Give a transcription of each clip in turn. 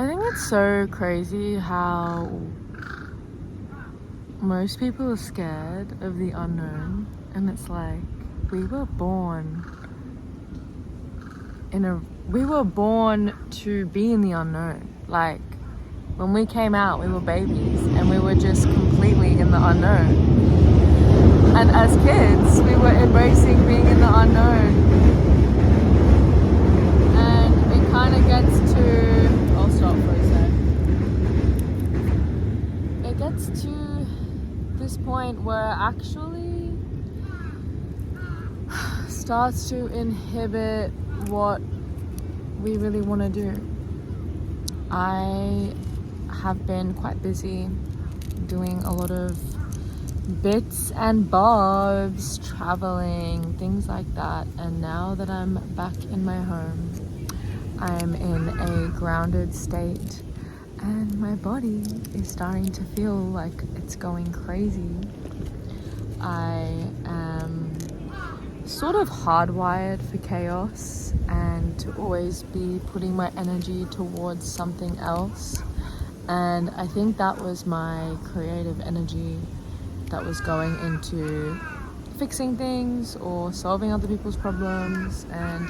I think it's so crazy how most people are scared of the unknown, and it's like we were born to be in the unknown. Like when we came out, we were babies and we were just completely in the unknown. And as kids, we were embracing being in the unknown. And it kind of gets to, I'll stop for a sec. It gets to this point where it actually starts to inhibit what we really want to do. I have been quite busy doing a lot of bits and bobs, traveling, things like that, and now that I'm back in my home, I'm in a grounded state and my body is starting to feel like it's going crazy. I am sort of hardwired for chaos and to always be putting my energy towards something else, and I think that was my creative energy that was going into fixing things or solving other people's problems, and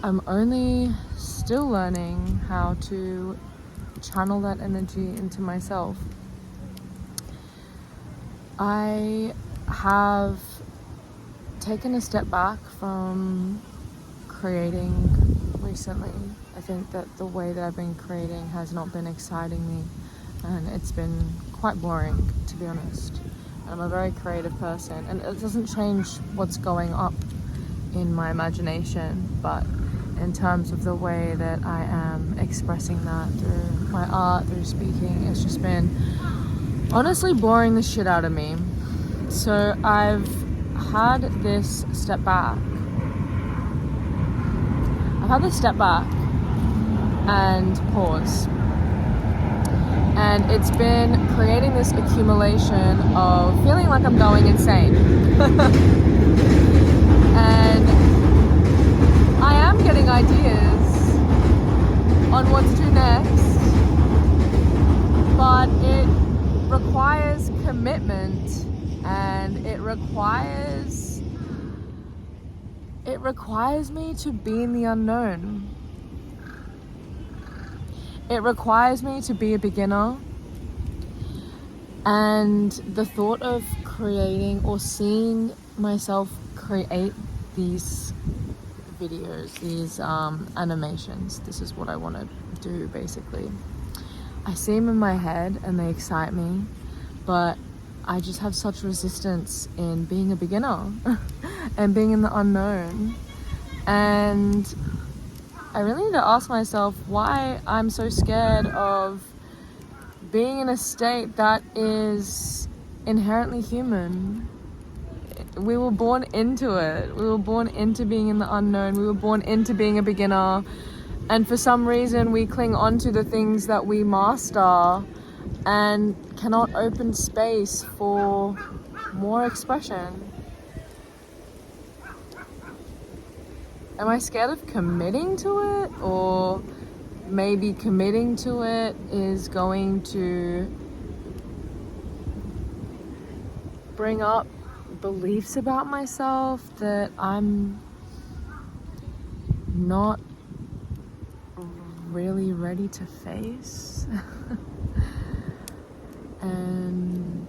I'm only still learning how to channel that energy into myself. I have taken a step back from creating recently. I think that the way that I've been creating has not been exciting me, and it's been quite boring, to be honest. I'm a very creative person, and it doesn't change what's going up in my imagination, but in terms of the way that I am expressing that through my art, through speaking, it's just been honestly boring the shit out of me. So I've had this step back. And pause. And it's been creating this accumulation of feeling like I'm going insane. And I am getting ideas on what to do next, but it requires commitment, and it requires me to be in the unknown. It requires me to be a beginner, and the thought of creating or seeing myself create these videos, these animations, this is what I want to do basically. I see them in my head and they excite me, but I just have such resistance in being a beginner and being in the unknown. And I really need to ask myself why I'm so scared of being in a state that is inherently human. We were born into it. We were born into being in the unknown. We were born into being a beginner. And for some reason, we cling on to the things that we master and cannot open space for more expression. Am I scared of committing to it? Or maybe committing to it is going to bring up beliefs about myself that I'm not really ready to face. And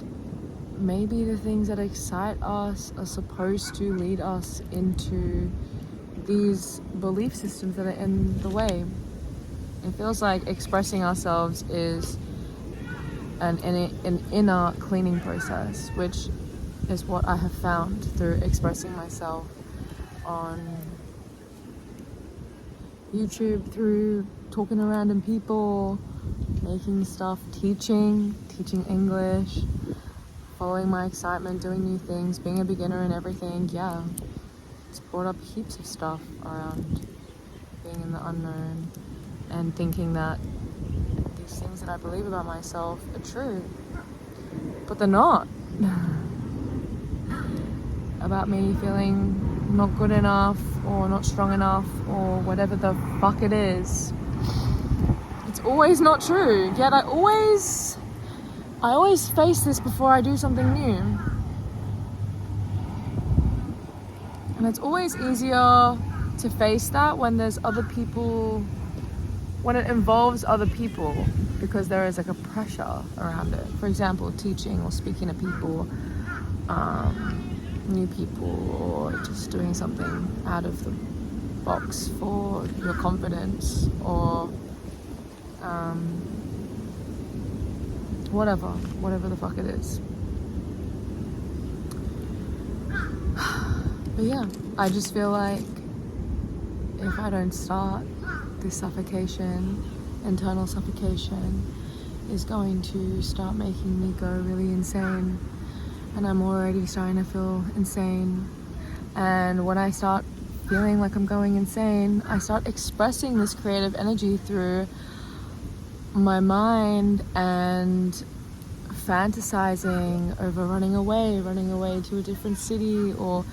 maybe the things that excite us are supposed to lead us into these belief systems that are in the way. It feels like expressing ourselves is an inner cleaning process, which is what I have found through expressing myself on YouTube, through talking to random people, making stuff, teaching English, following my excitement, doing new things, being a beginner in everything. Yeah, it's brought up heaps of stuff around being in the unknown and thinking that these things that I believe about myself are true, but they're not. About me feeling not good enough or not strong enough or whatever the fuck it is. always not true. Yet I always face this before I do something new. And it's always easier to face that when there's other people, when it involves other people, because there is like a pressure around it. For example, teaching or speaking to people, new people, or just doing something out of the box for your confidence, or whatever the fuck it is. But yeah, I just feel like if I don't start, this suffocation, internal suffocation, is going to start making me go really insane. And I'm already starting to feel insane. And when I start feeling like I'm going insane, I start expressing this creative energy through my mind and fantasizing over running away to a different city, or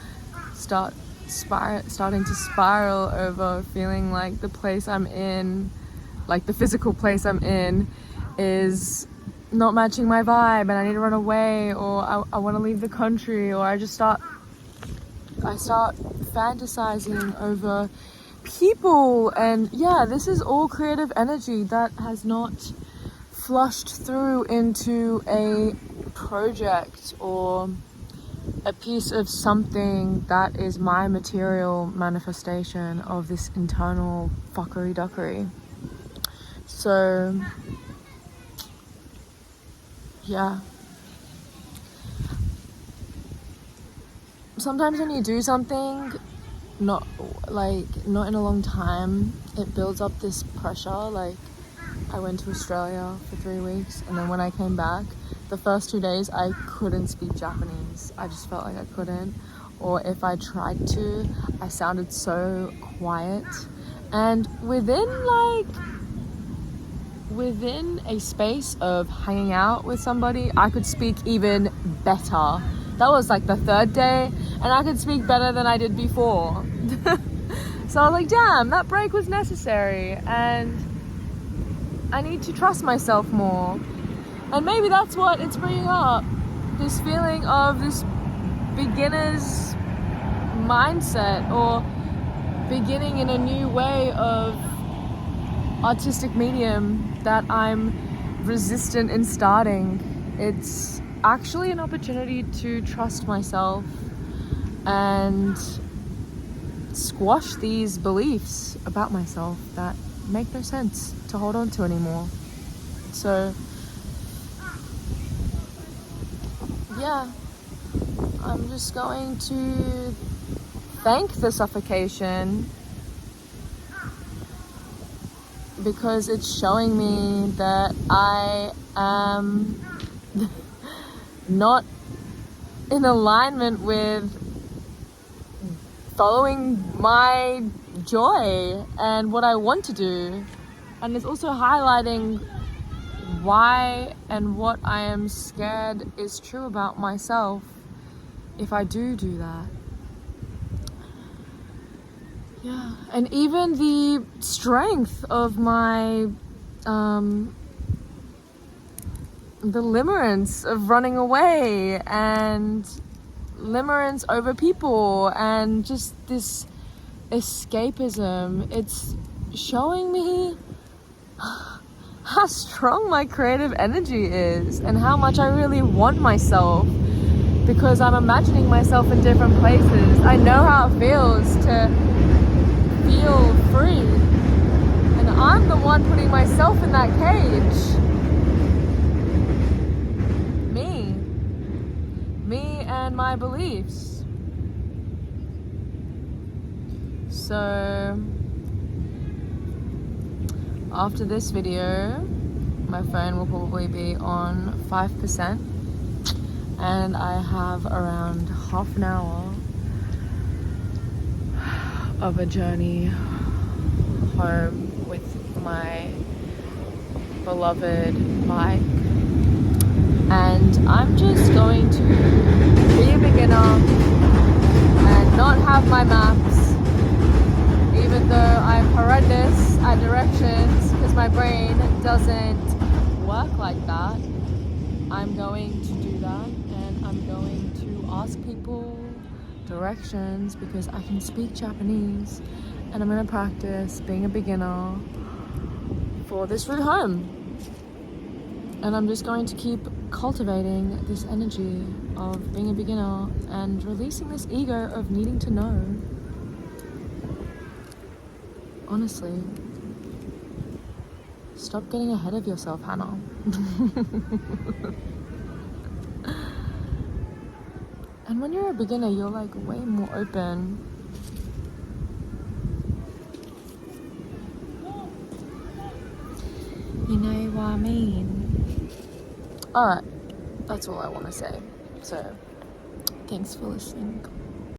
starting to spiral over feeling like the place I'm in, like the physical place I'm in, is not matching my vibe and I need to run away, or I want to leave the country, or I start fantasizing over people. And yeah, this is all creative energy that has not flushed through into a project or a piece of something that is my material manifestation of this internal fuckery duckery. So yeah, sometimes when you do something not in a long time, it builds up this pressure. Like, I went to Australia for 3 weeks, and then when I came back, the first 2 days I couldn't speak Japanese. I just felt like I couldn't, or if I tried to, I sounded so quiet. And within a space of hanging out with somebody, I could speak even better. That was like the 3rd day, and I could speak better than I did before. So I was like, damn, that break was necessary, and I need to trust myself more. And maybe that's what it's bringing up, this feeling of this beginner's mindset, or beginning in a new way of artistic medium that I'm resistant in starting. It's actually an opportunity to trust myself and squash these beliefs about myself that make no sense to hold on to anymore. So yeah, I'm just going to thank the suffocation, because it's showing me that I am not in alignment with following my joy and what I want to do. And it's also highlighting why and what I am scared is true about myself if I do that. Yeah, and even the strength of my the limerence of running away, and limerence over people, and just this escapism. It's showing me how strong my creative energy is and how much I really want myself, because I'm imagining myself in different places. I know how it feels to feel free, and I'm the one putting myself in that cage. Me and my beliefs. So after this video, my phone will probably be on 5%, and I have around half an hour of a journey home with my beloved bike. And I'm just going to be a beginner and not have my maps, even though I'm horrendous at directions because my brain doesn't work like that, I'm going to do that, and I'm going to ask people directions because I can speak Japanese, and I'm going to practice being a beginner for this route home. And I'm just going to keep cultivating this energy of being a beginner and releasing this ego of needing to know. Honestly, stop getting ahead of yourself, Hannah. And when you're a beginner, you're like way more open. You know what I mean? Alright, that's all I want to say. So, thanks for listening.